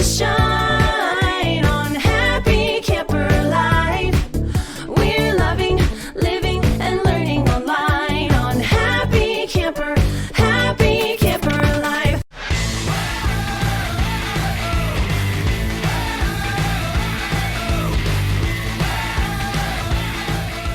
shine on Happy Camper Life. We're loving, living, and learning online on Happy Camper Life.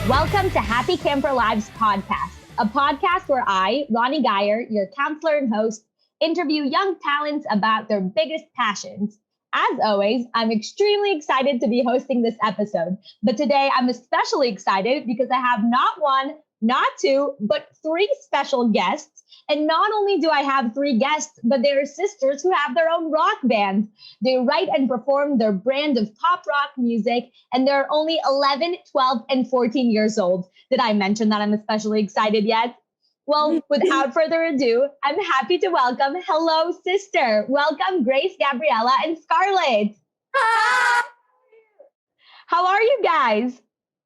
Welcome to Happy Camper Live's podcast, a podcast where I, Ronnie Geyer, your counselor and host, interview young talents about their biggest passions. As always, I'm extremely excited to be hosting this episode, but today I'm especially excited because I have not one, not two, but three special guests. And not only do I have three guests, but they are sisters who have their own rock bands. They write and perform their brand of pop rock music, and they're only 11, 12, and 14 years old. Did I mention that I'm especially excited yet? Well, without further ado, I'm happy to welcome Hello Sister. Welcome Grace, Gabriella, and Scarlett. Hi. How are you guys?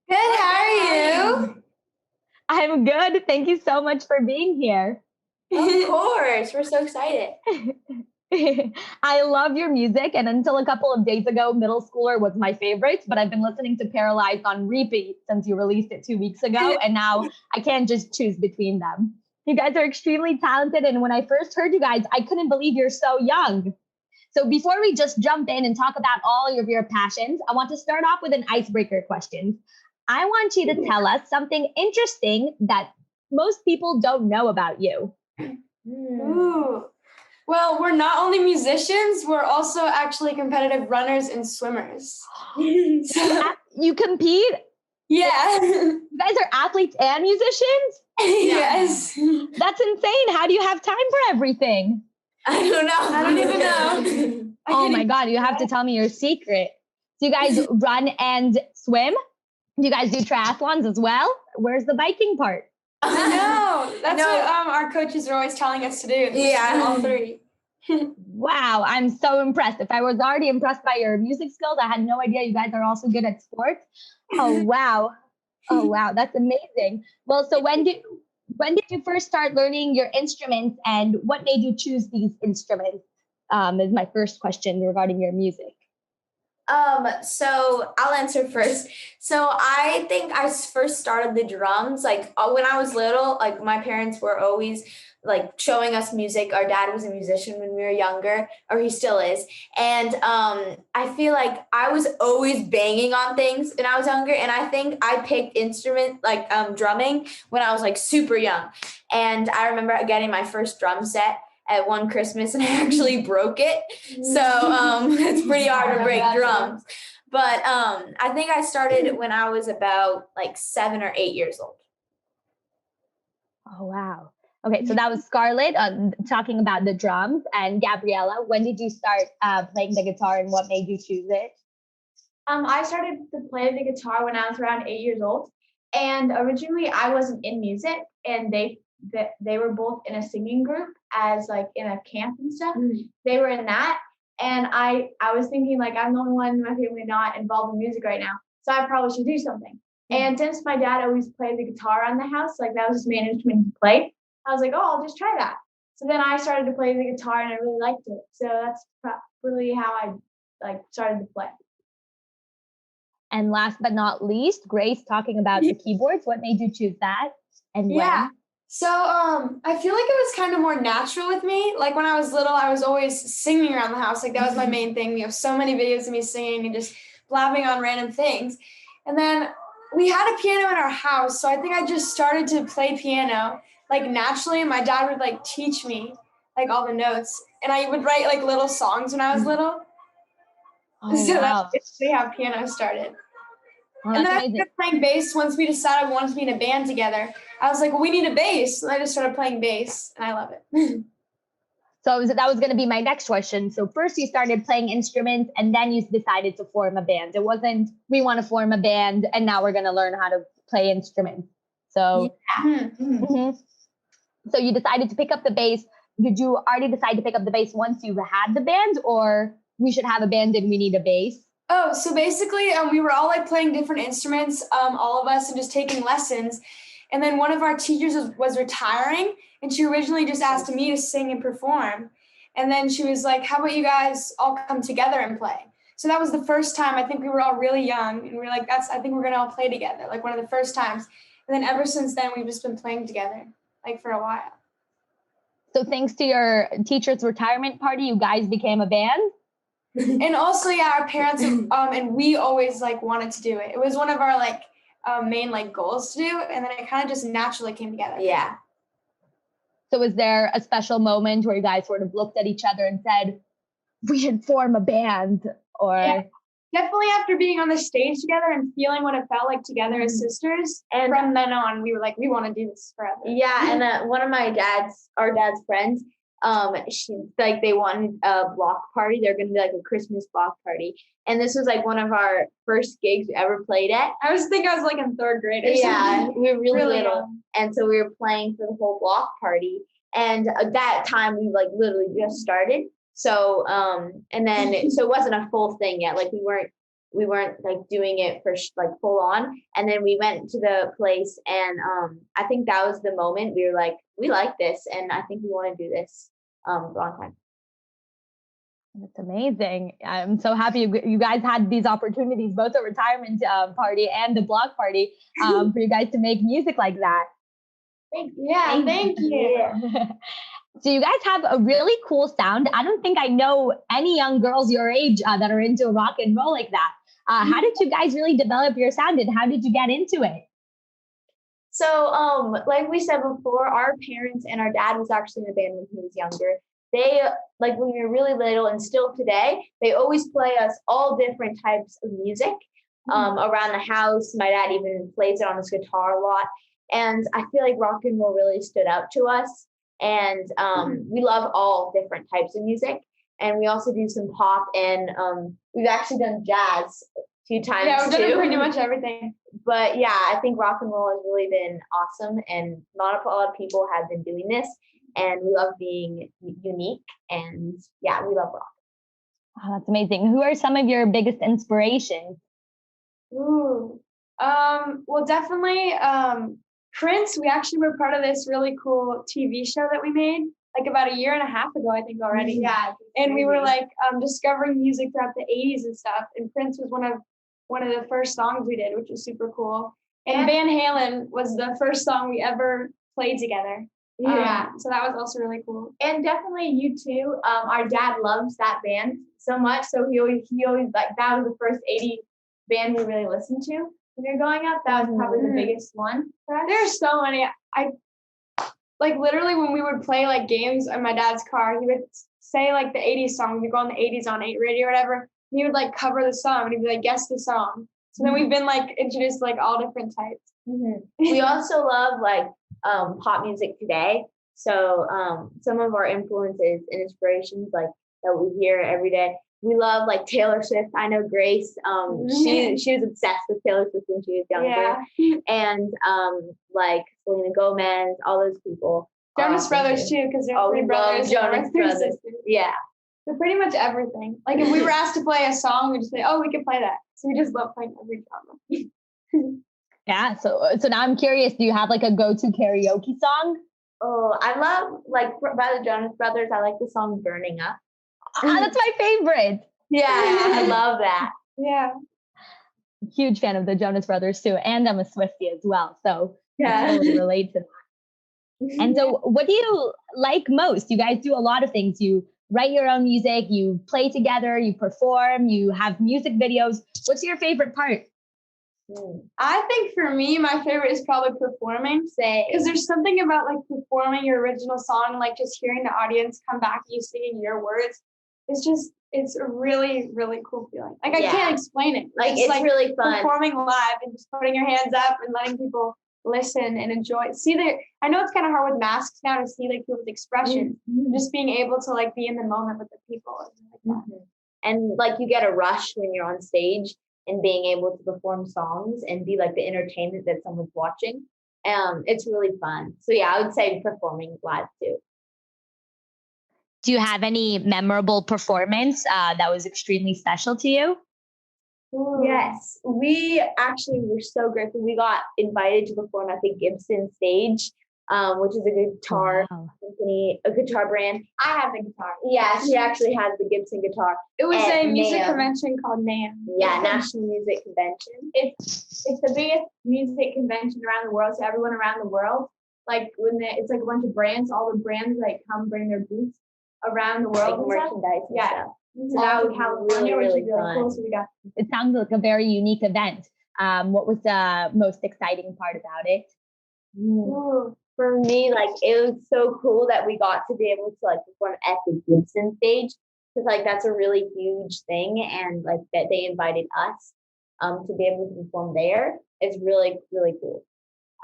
Good, how are you? I'm good. Thank you so much for being here. Of course, we're so excited. I love your music, and until a couple of days ago, Middle Schooler was my favorite, but I've been listening to Paralyzed on repeat since you released it 2 weeks ago, and now I can't just choose between them. You guys are extremely talented, and when I first heard you guys, I couldn't believe you're so young. So before we just jump in and talk about all of your passions, I want to start off with an icebreaker question. I want you to tell us something interesting that most people don't know about you. Ooh. Well, we're not only musicians, we're also actually competitive runners and swimmers. You compete? Yeah. You guys are athletes and musicians? Yes. That's insane. How do you have time for everything? I don't even know. Oh my God, you have to tell me your secret. Do you guys run and swim? Do you guys do triathlons as well? Where's the biking part? I know. That's what our coaches are always telling us to do. Yeah. All three. Wow, I'm so impressed. If I was already impressed by your music skills, I had no idea you guys are also good at sports. Oh, wow. Oh, wow. That's amazing. Well, so when did you first start learning your instruments, and what made you choose these instruments? Is my first question regarding your music. So I'll answer first. So I think I first started the drums, like when I was little, like my parents were always like showing us music. Our dad was a musician when we were younger, or he still is. And I feel like I was always banging on things when I was younger. And I think I picked instrument like drumming when I was like super young. And I remember getting my first drum set at one Christmas, and I actually broke it. So it's pretty hard to break drums. But I think I started when I was about like 7 or 8 years old. Oh, wow. Okay, so that was Scarlett talking about the drums. And Gabriella, when did you start playing the guitar, and what made you choose it? I started to play the guitar when I was around 8 years old. And originally I wasn't in music, and they were both in a singing group as like in a camp and stuff. They were in that. And I was thinking like, I'm the only one in my family not involved in music right now, so I probably should do something. And since my dad always played the guitar around the house, like that was his main instrument he played, I was like, oh, I'll just try that. So then I started to play the guitar, and I really liked it. So that's really how I like started to play. And last but not least, Grace talking about the keyboards. What made you choose that, and Yeah. when? So I feel like it was kind of more natural with me. Like when I was little, I was always singing around the house. Like that was my main thing. We have so many videos of me singing and just blabbing on random things. And then we had a piano in our house. So I think I just started to play piano like naturally. My dad would like teach me like all the notes. And I would write like little songs when I was little. Oh, So wow. that's basically how piano started. Oh, And that's then I amazing. started playing bass once we decided we wanted to be in a band together. I was like, well, we need a bass. And I just started playing bass, and I love it. So that was going to be my next question. So first you started playing instruments, and then you decided to form a band. It wasn't, we want to form a band, and now we're going to learn how to play instruments. So, Mhm. So you decided to pick up the bass. Did you already decide to pick up the bass once you had the band, or we should have a band and we need a bass? Oh, so basically we were all like playing different instruments, all of us, and just taking lessons. And then one of our teachers was retiring, and she originally just asked me to sing and perform. And then she was like, how about you guys all come together and play? So that was the first time. I think we were all really young, and we were like, I think we're gonna all play together, like one of the first times. And then ever since then, we've just been playing together, like for a while. So thanks to your teacher's retirement party, you guys became a band? And also, yeah, our parents and we always like wanted to do it. It was one of our like main like goals to do, and then it kind of just naturally came together. Yeah. So was there a special moment where you guys sort of looked at each other and said, we should form a band? Or Yeah. Definitely after being on the stage together and feeling what it felt like together as sisters. And from then on, we were like, we want to do this forever. Yeah, and one of our dad's friends, they wanted a block party. They're gonna do like a Christmas block party, and this was like one of our first gigs we ever played at. I was like in third grade or Yeah, something. we were really little, young. and so we were playing for the whole block party. And at that time, we like literally just started. So and then so it wasn't a full thing yet. Like we weren't like doing it for like full on. And then we went to the place, and I think that was the moment we were like, we like this, and I think we want to do this for a long time. that's amazing. I'm so happy you guys had these opportunities, both the retirement party and the block party, for you guys to make music like that. Thank you. Yeah. So you guys have a really cool sound. I don't think I know any young girls your age that are into rock and roll like that. How did you guys really develop your sound, and how did you get into it? So, like we said before, our parents and our dad was actually in a band when he was younger. They, like when we were really little and still today, they always play us all different types of music around the house. My dad even plays it on his guitar a lot. And I feel like rock and roll really stood out to us. And we love all different types of music. And we also do some pop, and we've actually done jazz a few times Yeah, we've too. done pretty much everything. But yeah, I think rock and roll has really been awesome, and not a lot of people have been doing this, and we love being unique, and yeah, we love rock. Oh, that's amazing. Who are some of your biggest inspirations? Ooh. Well, definitely Prince. We actually were part of this really cool TV show that we made like about a year and a half ago, I think already. Yeah. And we were like discovering music throughout the 80s and stuff. And Prince was one of the first songs we did, which was super cool. And Van Halen was the first song we ever played together. Yeah. So that was also really cool. And definitely U2. Our dad loves that band so much, so he always like that was the first 80s band we really listened to when we were growing up. That was probably the biggest one for us. There's so many. I like literally when we would play like games in my dad's car, he would say like the 80s song. We'd go on the 80s on 8 radio or whatever. And he would like cover the song and he'd be like, guess the song. So then we've been like introduced to like all different types. We also love like pop music today. So some of our influences and inspirations like that we hear every day. We love like Taylor Swift. I know Grace. She was obsessed with Taylor Swift when she was younger. Yeah. And like Selena Gomez, all those people. Jonas Brothers too, because they're three we brothers. love and Jonas we're Brothers. sisters. Yeah. So pretty much everything. Like if we were asked to play a song, we just say, "Oh, we can play that." So we just love playing every genre. Yeah. So now I'm curious. Do you have like a go-to karaoke song? Oh, I love like by the Jonas Brothers. I like the song "Burning Up." That's my favorite. Yeah, I love that. Yeah. Huge fan of the Jonas Brothers too, and I'm a Swiftie as well. So I Yeah. totally relate to that. And so, what do you like most? You guys do a lot of things. You write your own music, you play together, you perform, you have music videos. What's your favorite part? I think for me, my favorite is probably performing. Because there's something about like performing your original song, like just hearing the audience come back and you singing your words. It's a really, really cool feeling. Like I Yeah. can't explain it. Like it's really fun. Performing live and just putting your hands up and letting people listen and enjoy. I know it's kind of hard with masks now to see like people's expressions. Just being able to like be in the moment with the people. Is really fun. And like you get a rush when you're on stage and being able to perform songs and be like the entertainment that someone's watching. It's really fun. So yeah, I would say performing live too. Do you have any memorable performance that was extremely special to you? Yes, we actually were so grateful. We got invited to perform at the Gibson stage which is a guitar Wow. company, a guitar brand. I have the guitar. Yeah, she actually has the Gibson guitar. It was At a music NAMM. convention called NAMM. Yeah, National Music Convention. It's the biggest music convention around the world. So everyone around the world, like it's like a bunch of brands. All the brands like come bring their booths around the world. Like and stuff. merchandise and Yeah. stuff. So that was Really, California, which really is really fun. cool. So we got It sounds like a very unique event. What was the most exciting part about it? For me, like it was so cool that we got to be able to like perform at the Gibson stage because like that's a really huge thing, and like that they invited us to be able to perform there is really cool.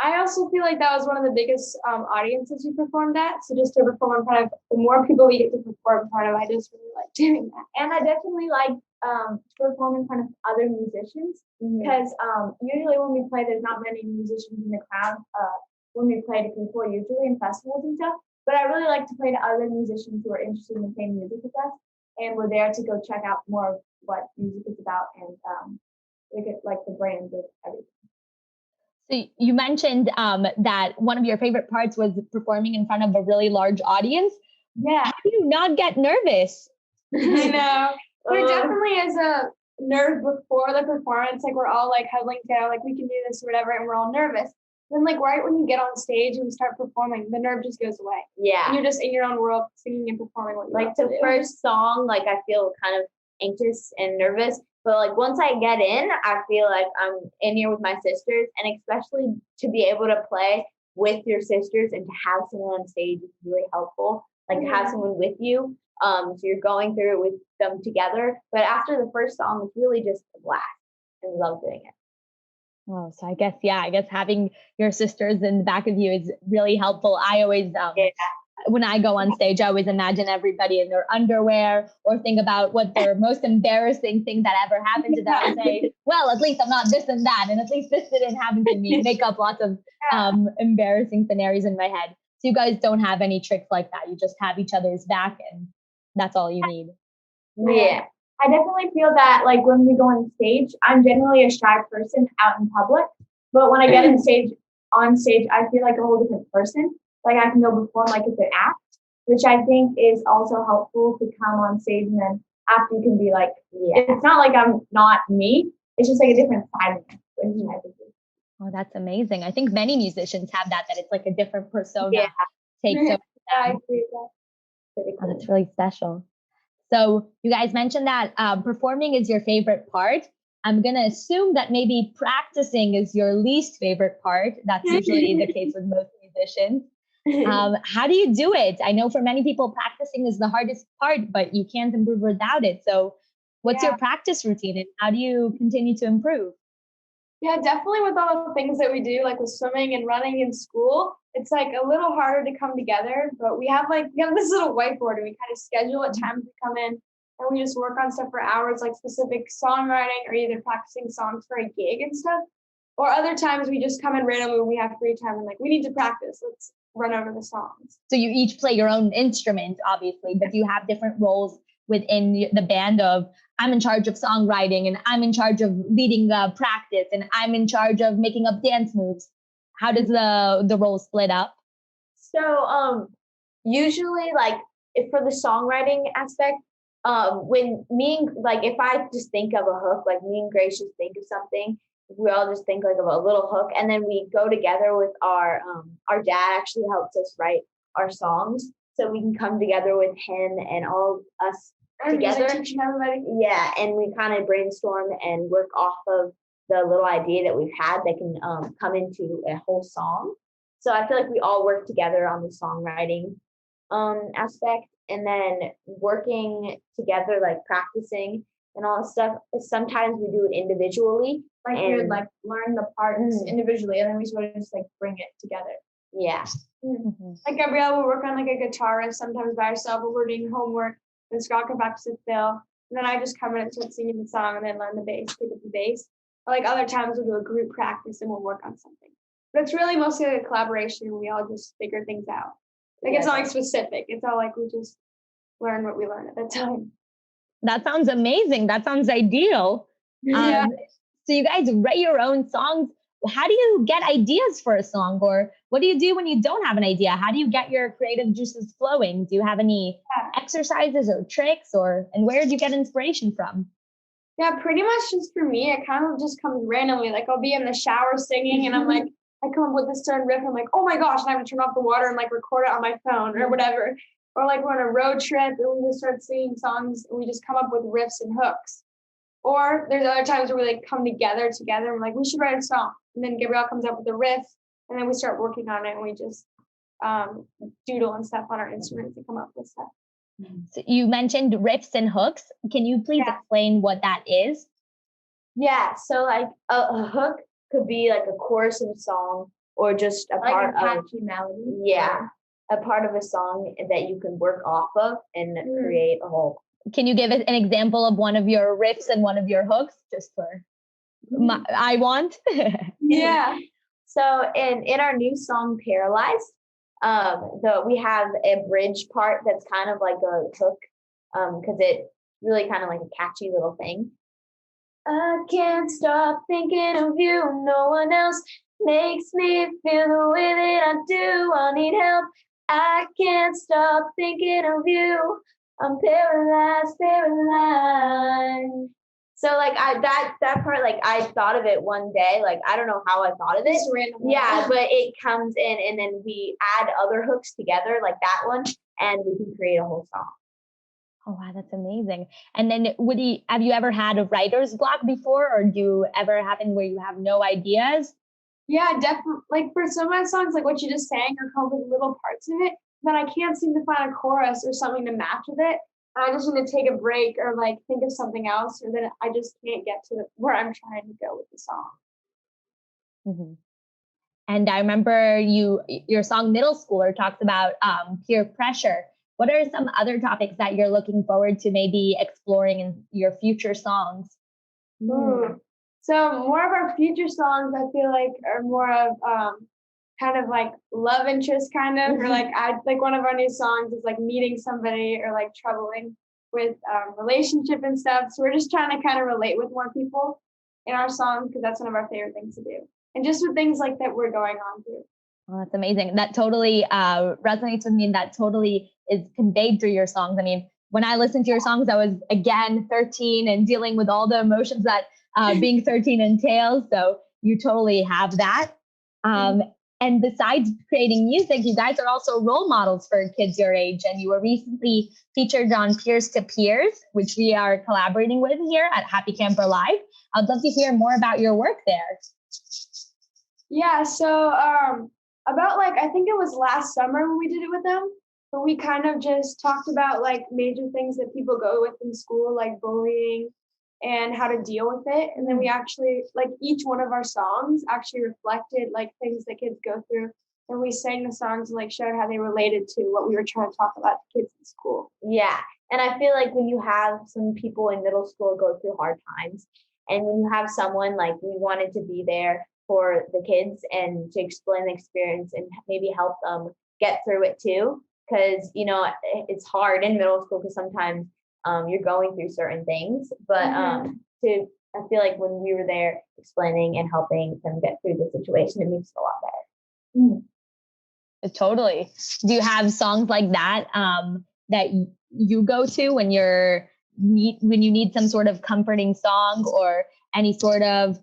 I also feel like that was one of the biggest audiences we performed at. So just to perform in front of, the more people we get to perform in front of, I just really like doing that. and I definitely like to perform in front of other musicians because usually when we play, there's not many musicians in the crowd when we play to people, usually in festivals and stuff. But I really like to play to other musicians who are interested in playing music with us, and we're there to go check out more of what music is about and look at like the brands of everything. So you mentioned that one of your favorite parts was performing in front of a really large audience. Yeah. How do you not get nervous? I know. There definitely is a nerve before the performance. Like we're all like huddling together, like we can do this or whatever, and we're all nervous. Then like right when you get on stage and start performing, the nerve just goes away. And Yeah, you're just in your own world, singing and performing what you like love to the do. first song, like I feel kind of anxious and nervous. But like once I get in, I feel like I'm in here with my sisters, and especially to be able to play with your sisters and to have someone on stage is really helpful. Like to have someone with you, so you're going through it with them together. But after the first song, it's really just a blast, and I love doing it. Oh, so I guess having your sisters in the back of you is really helpful. I always when I go on stage, I always imagine everybody in their underwear or think about what their most embarrassing thing that ever happened to them and say, well, at least I'm not this and that. And at least this didn't happen to me. Make up lots of embarrassing scenarios in my head. So you guys don't have any tricks like that. You just have each other's back and that's all you need. Yeah. I definitely feel that like when we go on stage, I'm generally a shy person out in public. But when I get on stage, I feel like a whole different person. Like I can go perform like it's an act, which I think is also helpful to come on stage and then after you can be like, it's not like I'm not me. It's just like a different side of me. Which I think is Oh, that's amazing. I think many musicians have that it's like a different persona Yeah. takes over. I agree with that. Pretty Oh, cool. that's really special. So you guys mentioned that performing is your favorite part. I'm going to assume that maybe practicing is your least favorite part. That's usually the case with most musicians. How do you do it? I know for many people, practicing is the hardest part, but you can't improve without it. So what's your practice routine and how do you continue to improve? Yeah, definitely with all the things that we do, like with swimming and running in school, it's like a little harder to come together. But we have this little whiteboard and we kind of schedule what times we come in and we just work on stuff for hours, like specific songwriting or either practicing songs for a gig and stuff. Or other times we just come in randomly when we have free time and like, we need to practice. Let's run over the songs. So you each play your own instrument, obviously, but you have different roles within the band of I'm in charge of songwriting and I'm in charge of leading practice and I'm in charge of making up dance moves. How does the role split up? So usually like if for the songwriting aspect, when if I just think of a hook, like me and Grace just think of something, we all just think like of a little hook and then we go together with our dad actually helps us write our songs. So we can come together with him and all us together. Teaching everybody. Yeah, and we kind of brainstorm and work off of the little idea that we've had that can come into a whole song. So I feel like we all work together on the songwriting aspect, and then working together, like practicing and all that stuff. Sometimes we do it individually. Like we would like learn the parts individually and then we sort of just like bring it together. Yeah. Like Gabrielle will work on like a guitar riff sometimes by herself when we're doing homework. Then Scott comes back to Phil. And then I just come in and start singing the song and then learn the bass, pick up the bass. Or like other times we'll do a group practice and we'll work on something. But it's really mostly a collaboration and we all just figure things out. Like it's not like specific. It's all like we just learn what we learn at that time. That sounds amazing. That sounds ideal. Yeah. So you guys write your own songs. how do you get ideas for a song, or what do you do when you don't have an idea? How do you get your creative juices flowing? Do you have any exercises or tricks, and where do you get inspiration from? Yeah, pretty much just for me, it kind of just comes randomly. Like I'll be in the shower singing and I'm like, I come up with this certain riff. I'm like, oh my gosh, and I have to turn off the water and like record it on my phone or whatever. Or like we're on a road trip and we just start singing songs and we just come up with riffs and hooks. Or there's other times where we like come together and we're like, we should write a song. And then Gabrielle comes up with a riff and then we start working on it and we just doodle and stuff on our instruments and come up with stuff. So you mentioned riffs and hooks. Can you please explain what that is? Yeah, so like a hook could be like a chorus of a song or just a Like part a of catchy melody. yeah, a part of a song that you can work off of and create a whole. Can you give us an example of one of your riffs and one of your hooks, just for I want? Yeah. So in our new song Paralyzed, we have a bridge part that's kind of like a hook, because it's really kind of like a catchy little thing. I can't stop thinking of you. No one else makes me feel the way that I do. I need help. I can't stop thinking of you. I'm paralyzed. So like that part, like I thought of it one day. Like I don't know how I thought of it. Just random. Yeah, but it comes in and then we add other hooks together like that one and we can create a whole song. Oh wow, that's amazing. And then have you ever had a writer's block before, or do you ever happen where you have no ideas? Yeah, definitely. Like for some of my songs, like what you just sang, or come up with little parts of it, but I can't seem to find a chorus or something to match with it. And I just need to take a break or like think of something else, or then I just can't get to where I'm trying to go with the song. Mm-hmm. And I remember your song Middle Schooler talks about peer pressure. What are some other topics that you're looking forward to maybe exploring in your future songs? So more of our future songs, I feel like, are more of kind of like love interest kind of, or like one of our new songs is like meeting somebody or like troubling with relationship and stuff. So we're just trying to kind of relate with more people in our songs because that's one of our favorite things to do. And just with things like that we're going on through. Oh, that's amazing. That totally resonates with me, and that totally is conveyed through your songs. I mean, when I listened to your songs, I was again 13 and dealing with all the emotions that being 13 entails. So you totally have that. And besides creating music, you guys are also role models for kids your age. And you were recently featured on Peers to Peers, which we are collaborating with here at Happy Camper Live. I'd love to hear more about your work there. Yeah, so about like, I think it was last summer when we did it with them, but we kind of just talked about like major things that people go with in school, like bullying and how to deal with it. And then we actually, like each one of our songs actually reflected like things that kids go through. And we sang the songs and like showed how they related to what we were trying to talk about to kids in school. Yeah. And I feel like when you have some people in middle school go through hard times, and when you have someone like we wanted to be there for the kids and to explain the experience and maybe help them get through it too. Because, you know, it's hard in middle school because sometimes you're going through certain things. But I feel like when we were there explaining and helping them get through the situation, it makes it a lot better. Totally. Do you have songs like that that you go to when you need some sort of comforting song or any sort of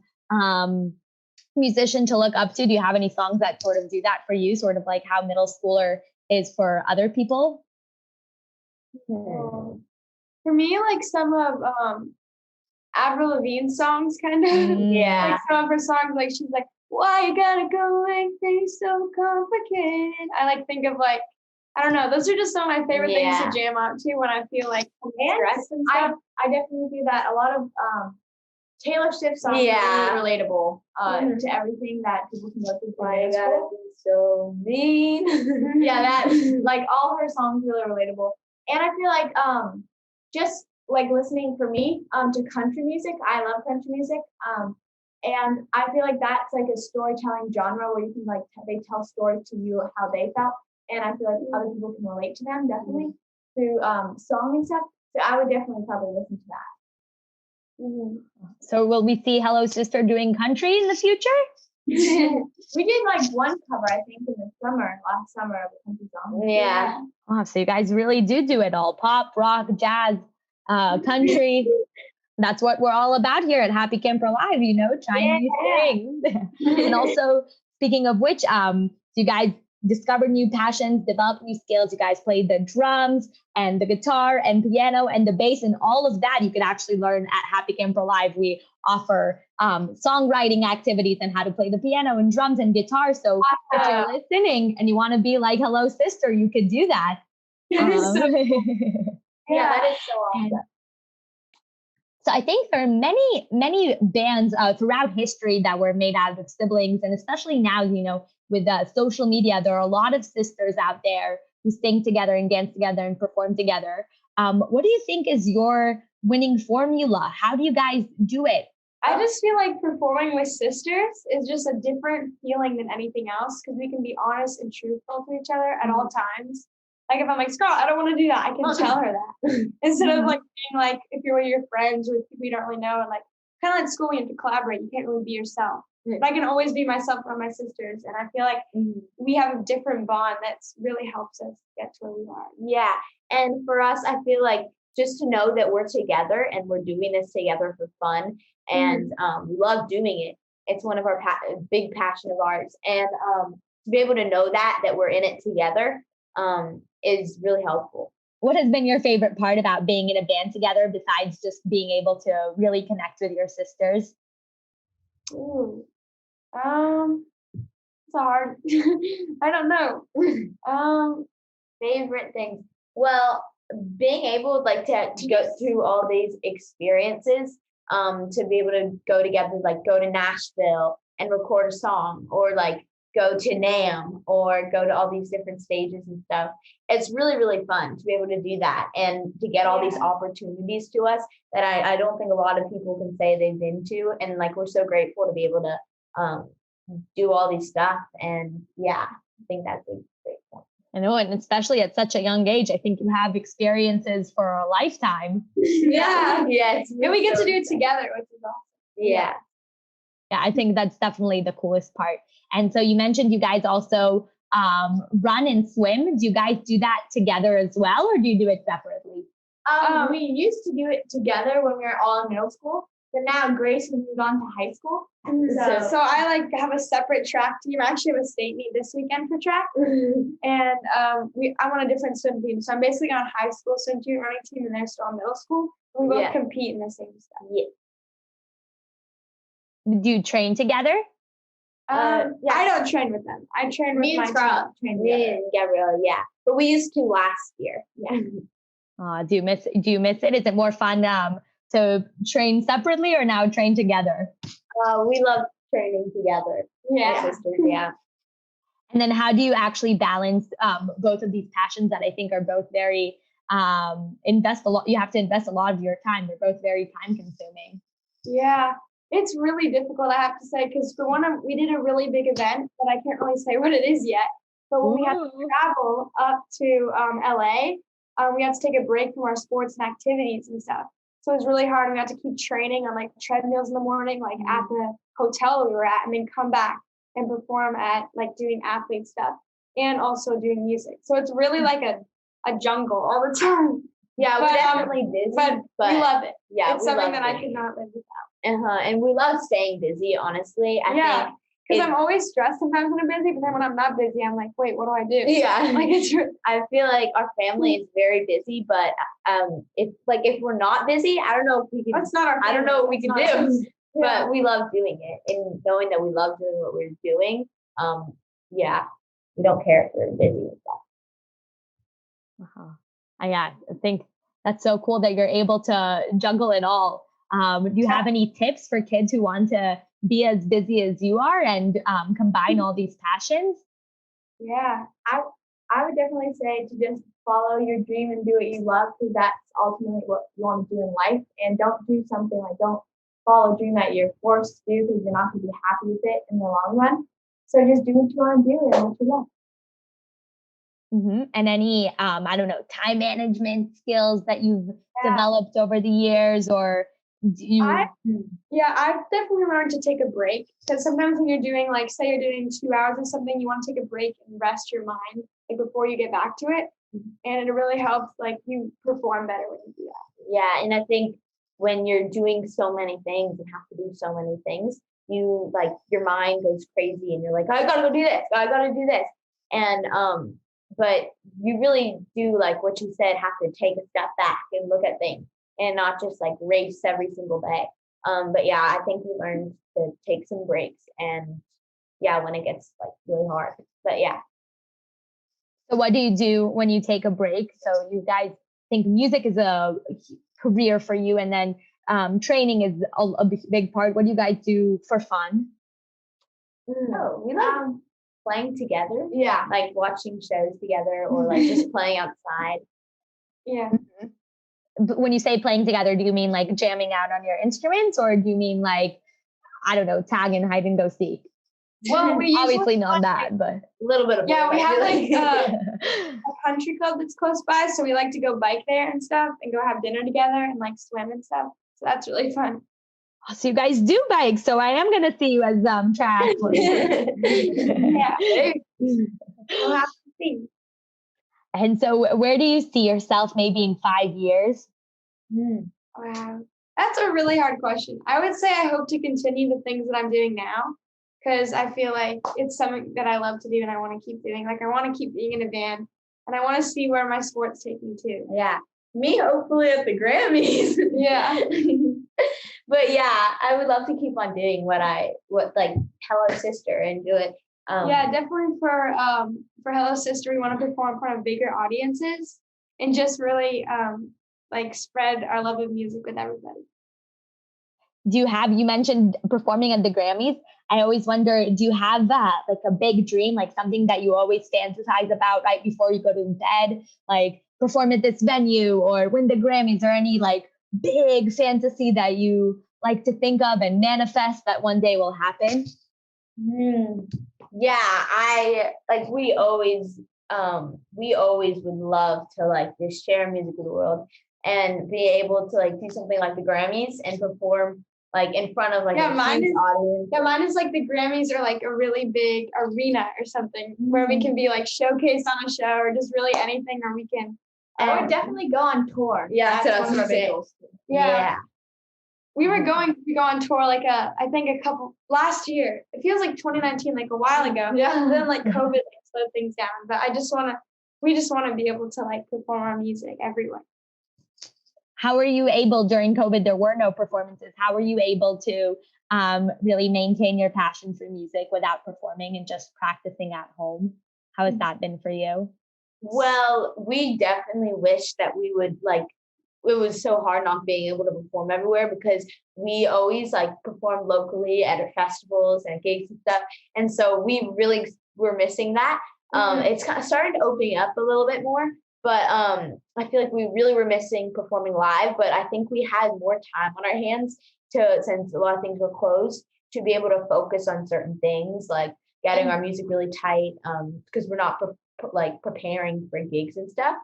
musician to look up to? Do you have any songs that sort of do that for you, sort of like how Middle Schooler is for other people? For me, like some of Avril Lavigne's songs, kind of. Yeah. Like some of her songs, like she's like, "Why you gotta go make things so complicated?" I like think of like, I don't know. Those are just some of my favorite things to jam out to when I feel like stressed and stuff. I definitely do that. A lot of Taylor Swift songs are really relatable to everything that people can go through. Why you gotta be so mean? Yeah, that like all her songs really relatable. And I feel like just like listening for me to country music. I love country music. And I feel like that's like a storytelling genre where you can like they tell stories to you how they felt. And I feel like other people can relate to them definitely through song and stuff. So I would definitely probably listen to that. So will we see Hello Sister doing country in the future? We did like one cover, I think, in the last summer of a country song. Yeah. Oh, so you guys really do it all: pop, rock, jazz, country. That's what we're all about here at Happy Camper Live, trying new things. And also, speaking of which, you guys discovered new passions, developed new skills. You guys played the drums and the guitar and piano and the bass, and all of that you could actually learn at Happy Camper Live. We offer songwriting activities and how to play the piano and drums and guitar. So if you're listening and you want to be like Hello Sister, you could do that. That is so cool. Yeah, that is so awesome. So I think there are many bands throughout history that were made out of siblings, and especially now, with social media, there are a lot of sisters out there who sing together and dance together and perform together. What do you think is your winning formula? How do you guys do it? I just feel like performing with sisters is just a different feeling than anything else because we can be honest and truthful to each other at all times. Like if I'm like, Scarlett, I don't want to do that, I can tell her that. Instead of like being like, if you're with your friends or with people you don't really know, and like kind of like school, you have to collaborate. You can't really be yourself. But I can always be myself around my sisters. And I feel like we have a different bond that's really helps us get to where we are. Yeah. And for us, I feel like just to know that we're together and we're doing this together for fun and we love doing it. It's one of our big passion of ours. And to be able to know that we're in it together is really helpful. What has been your favorite part about being in a band together besides just being able to really connect with your sisters? Ooh. It's hard. I don't know. Favorite things. Well, being able like to go through all these experiences, to be able to go together, like go to Nashville and record a song, or like go to NAMM or go to all these different stages and stuff. It's really, really fun to be able to do that and to get all these opportunities to us that I don't think a lot of people can say they've been to. And like, we're so grateful to be able to do all these stuff. And yeah, I think that's a great point. I know, and especially at such a young age, I think you have experiences for a lifetime. Yeah. Yes. And we get to do it together, which is awesome. Yeah. Yeah, I think that's definitely the coolest part. And so you mentioned you guys also run and swim. Do you guys do that together as well, or do you do it separately? We used to do it together when we were all in middle school, but now Grace has moved on to high school. So I like have a separate track team. I actually have a state meet this weekend for track, and I'm on a different swim team. So I'm basically on a high school swim team, running team, and they're still in middle school. We both compete in the same stuff. Yeah. Do you train together? I don't train with them. I train with Me my and Scarlett. team. Me and Gabriella, yeah. But we used to last year. Yeah. Do you miss it? Is it more fun to train separately or now train together? We love training together. Yeah. My sisters, yeah. And then how do you actually balance both of these passions that I think are both very you have to invest a lot of your time. They're both very time consuming. Yeah. It's really difficult, I have to say, because for one, we did a really big event, but I can't really say what it is yet. But when we had to travel up to LA, we had to take a break from our sports and activities and stuff. So it was really hard. We had to keep training on like treadmills in the morning, like at the hotel we were at, and then come back and perform at like doing athlete stuff and also doing music. So it's really like a jungle all the time. Yeah, we're definitely busy, but we love it. Yeah, it's something that I could not live without. And we love staying busy, honestly. I think because I'm always stressed sometimes when I'm busy, but then when I'm not busy, I'm like, wait, what do I do? Yeah, like I feel like our family is very busy, but if we're not busy, I don't know if we can. That's not our family. I don't know what we can do, Yeah. but we love doing it and knowing that we love doing what we're doing. We don't care if we're busy with that. Yeah, I think that's so cool that you're able to juggle it all. Do you have any tips for kids who want to be as busy as you are and combine all these passions? Yeah, I would definitely say to just follow your dream and do what you love, because that's ultimately what you want to do in life. And don't do something like don't follow a dream that you're forced to do because you're not going to be happy with it in the long run. So just do what you want to do and what you love. Mm-hmm. And any, time management skills that you've developed over the years, or Do you? Yeah, I've definitely learned to take a break because sometimes when you're doing like, say you're doing 2 hours of something, you want to take a break and rest your mind like before you get back to it, and it really helps like you perform better when you do that. Yeah, and I think when you're doing so many things and have to do so many things, you like your mind goes crazy and you're like, I gotta go do this, I gotta do this. And but you really do like what you said, have to take a step back and look at things and not just like race every single day. But yeah, I think we learned to take some breaks and yeah, when it gets like really hard. But yeah. So what do you do when you take a break? So you guys think music is a career for you, and then training is a big part. What do you guys do for fun? Oh, we like playing together, Yeah, like watching shows together or like just playing outside. yeah. But when you say playing together, do you mean like jamming out on your instruments, or do you mean like, I don't know, tag and hide and go seek? Well, we usually Obviously not that, but A little bit of Yeah, both, we I have feel like a country club that's close by, so we like to go bike there and stuff, and go have dinner together and like swim and stuff. So that's really fun. so you guys do bike. So I am gonna see you as triathletes. Yeah, we'll have to see. And so where do you see yourself maybe in 5 years? Wow, that's a really hard question. I would say I hope to continue the things that I'm doing now because I feel like it's something that I love to do and I want to keep doing. Like I want to keep being in a band and I want to see where my sports take me to. Yeah. Me, hopefully at the Grammys. Yeah. But yeah, I would love to keep on doing what like Hello Sister and do it. Yeah, definitely for Hello Sister, we want to perform in front of bigger audiences and just really like spread our love of music with everybody. You mentioned performing at the Grammys. I always wonder, do you have like a big dream, like something that you always fantasize about right before you go to bed, like perform at this venue or win the Grammys, or any like big fantasy that you like to think of and manifest that one day will happen? Yeah, I like we always would love to like just share music with the world and be able to like do something like the Grammys and perform like in front of like Yeah, a mine huge is- audience. Yeah, mine is like the Grammys are like a really big arena or something where we can be like showcased on a show or just really anything, or we can. I would definitely go on tour. Yeah, That's that's one of what my I'm big goals. Yeah. We were going to go on tour like I think a couple last year. It feels like 2019, like a while ago. Yeah. And then like COVID like, slowed things down. But we just want to be able to like perform our music everywhere. How were you able during COVID? There were no performances. How were you able to really maintain your passion for music without performing and just practicing at home? How has that been for you? Well, we definitely wish that we would like, it was so hard not being able to perform everywhere because we always like perform locally at our festivals and gigs and stuff. And so we really were missing that. It's kind of started opening up a little bit more, but I feel like we really were missing performing live, but I think we had more time on our hands since a lot of things were closed, to be able to focus on certain things like getting our music really tight because we're not preparing for gigs and stuff.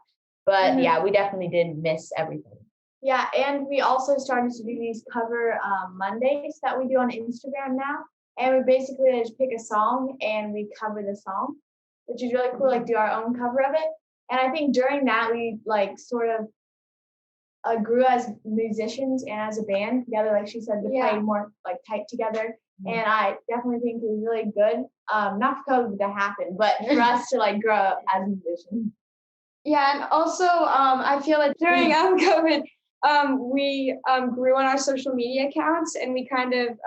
But yeah, we definitely did miss everything. Yeah, and we also started to do these cover Mondays that we do on Instagram now. And we basically just pick a song and we cover the song, which is really cool, like do our own cover of it. And I think during that, we like sort of grew as musicians and as a band together, like she said, to play more like tight together. And I definitely think it was really good, not for COVID to happen, but for us to like grow up as musicians. Yeah, and also I feel like during COVID, we grew on our social media accounts and we kind of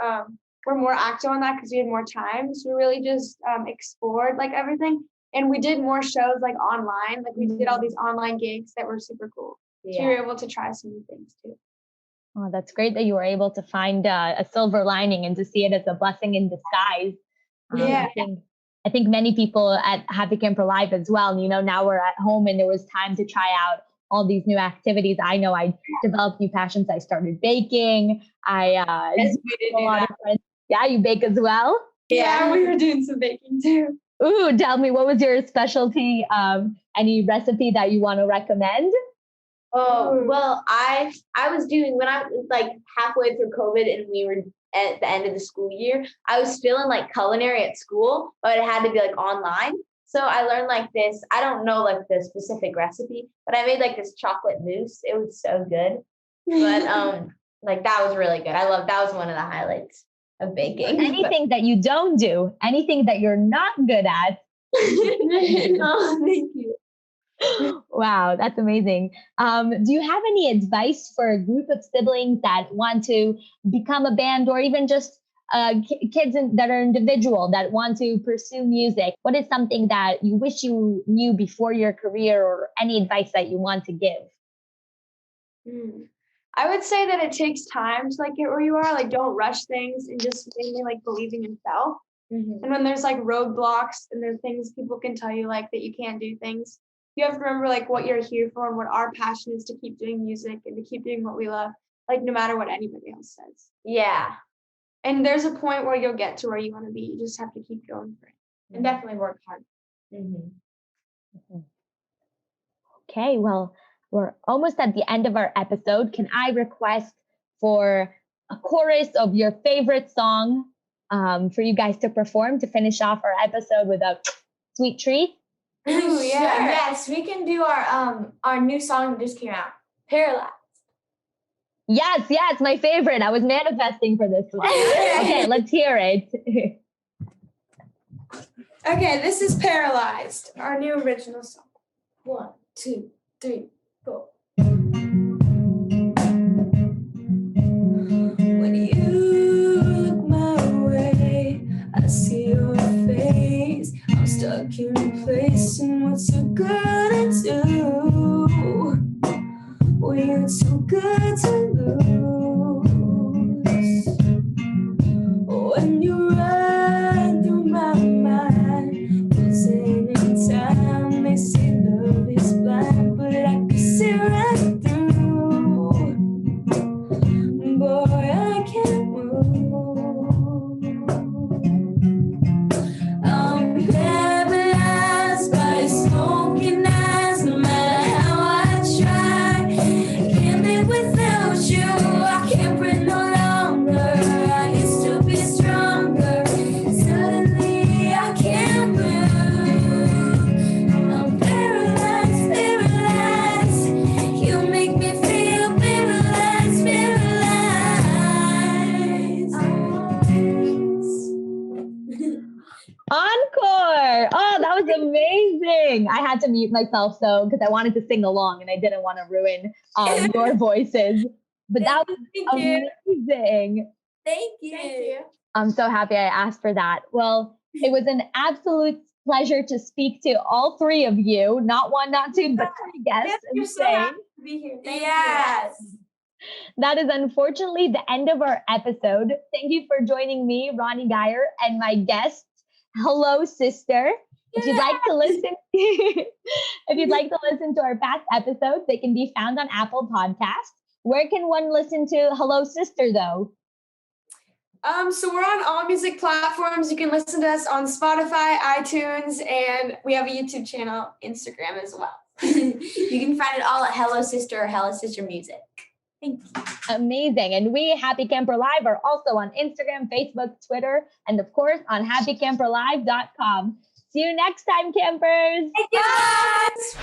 were more active on that because we had more time. So we really just explored like everything. And we did more shows like online. Like we did all these online gigs that were super cool. So we were able to try some new things too. Oh, that's great that you were able to find a silver lining and to see it as a blessing in disguise. Yeah. I think many people at Happy Camper Live as well, you know, now we're at home and there was time to try out all these new activities. I know I developed new passions. I started baking. Yes, we did do that. Yeah, you bake as well? Yeah, we were doing some baking too. Ooh, tell me, what was your specialty? Any recipe that you want to recommend? Oh, well, I was doing when I was like halfway through COVID and we were at the end of the school year, I was still in like culinary at school, but it had to be like online. So I learned like this, I don't know like the specific recipe, but I made like this chocolate mousse. It was so good. But like that was really good. That was one of the highlights of baking. Anything that you don't do, anything that you're not good at. Oh, thank you. Wow, that's amazing. Do you have any advice for a group of siblings that want to become a band, or even just kids that are individual that want to pursue music? What is something that you wish you knew before your career, or any advice that you want to give? I would say that it takes time to like get where you are. Like, don't rush things, and just mainly like believing in yourself. Mhm. And when there's like roadblocks and there's things people can tell you like that you can't do things, you have to remember like what you're here for and what our passion is, to keep doing music and to keep doing what we love, like no matter what anybody else says. Yeah. And there's a point where you'll get to where you want to be. You just have to keep going for it and definitely work hard. Mhm. Okay, well, we're almost at the end of our episode. Can I request for a chorus of your favorite song for you guys to perform to finish off our episode with a sweet treat? Ooh, yeah. Sure. Yes, we can do our new song that just came out, Paralyzed. Yes, my favorite. I was manifesting for this one. Okay, let's hear it. Okay, this is Paralyzed, our new original song. 1, 2, 3, 4. When you look my way, I see your face. I'm stuck in place, and what's so good to do? We're too good to lose. When you run through my mind, losing in time, they say love is blind, but I can see right through. Boy, I can't move. I'm paralyzed by smoking eyes, no matter how I try. Can't live without you. I can't breathe no longer. I used to be stronger. Suddenly I can't move. I'm paralyzed, paralyzed. You make me feel paralyzed, Encore! Oh, that was amazing. I had to mute myself though, because I wanted to sing along and I didn't want to ruin your voices. But that was Thank you. amazing. Thank you. I'm so happy I asked for that. Well, it was an absolute pleasure to speak to all three of you. Not one, not two, but three guests. You're so Insane. happy to be here. Yes. That is unfortunately the end of our episode. Thank you for joining me, Ronnie Geyer, and my guest, Hello Sister. If you'd like to listen, to our past episodes, they can be found on Apple Podcasts. Where can one listen to Hello Sister though? So we're on all music platforms. You can listen to us on Spotify, iTunes, and we have a YouTube channel, Instagram as well. You can find it all at Hello Sister or Hello Sister Music. Thank you. Amazing. And we, Happy Camper Live, are also on Instagram, Facebook, Twitter, and of course on happycamperlive.com. See you next time, campers. Thank you guys.